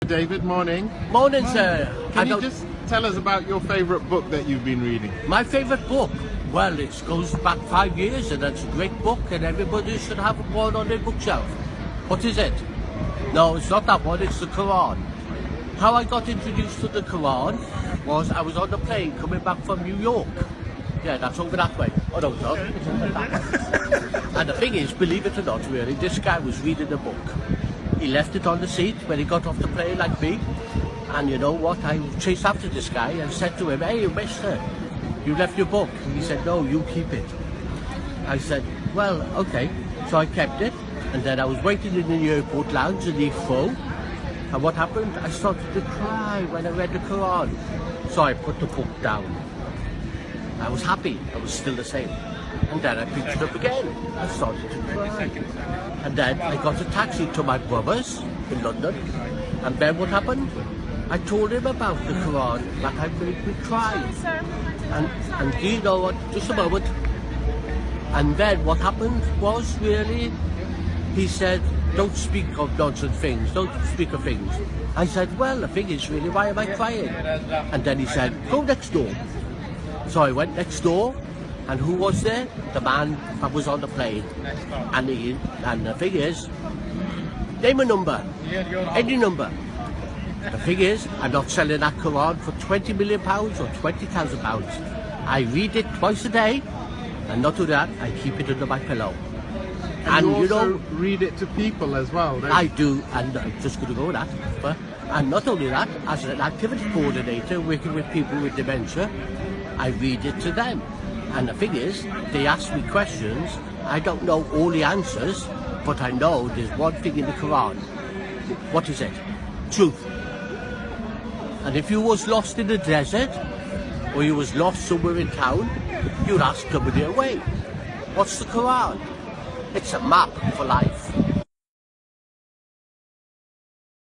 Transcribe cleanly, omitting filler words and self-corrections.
David, morning. Morning, sir. Can you just tell us about your favourite book that you've been reading? My favourite book? Well, it goes back 5 years and it's a great book and everybody should have one on their bookshelf. What is it? No, it's not that one, it's the Quran. How I got introduced to the Quran was I was on the plane coming back from New York. Yeah, that's over that way. Oh, no, it's not. It's over that way. And the thing is, believe it or not, really, this guy was reading a book. He left it on the seat when he got off the plane like me. And you know what? I chased after this guy and said to him, "Hey, mister, you left your book." He said, "No, you keep it." I said, "Well, okay." So I kept it. And then I was waiting in the airport lounge in Heathrow. And what happened? I started to cry when I read the Quran. So I put the book down. I was happy. I was still the same. And then I picked it up again. I started to cry. And then I got a taxi to my brother's in London. And then what happened? I told him about the Quran, that had made me cry. And do you know what? Just a moment. And then what happened was really, he said, "Don't speak of nonsense things, don't speak of things." I said, "Well, the thing is really, why am I crying?" And then he said, "Go next door." So I went next door, and who was there? The man that was on the plane. And the thing is, name a number, any number. The thing is, I'm not selling that Quran for £20 million or £20,000. I read it twice a day, and not only that, I keep it under my pillow. And you also read it to people as well, don't you? I do, and I'm just going to go with that. And not only that, as an activity coordinator working with people with dementia, I read it to them. And the thing is, they ask me questions, I don't know all the answers, but I know there's one thing in the Quran. What is it? Truth. And if you was lost in the desert, or you was lost somewhere in town, you'd ask somebody away. What's the Quran? It's a map for life.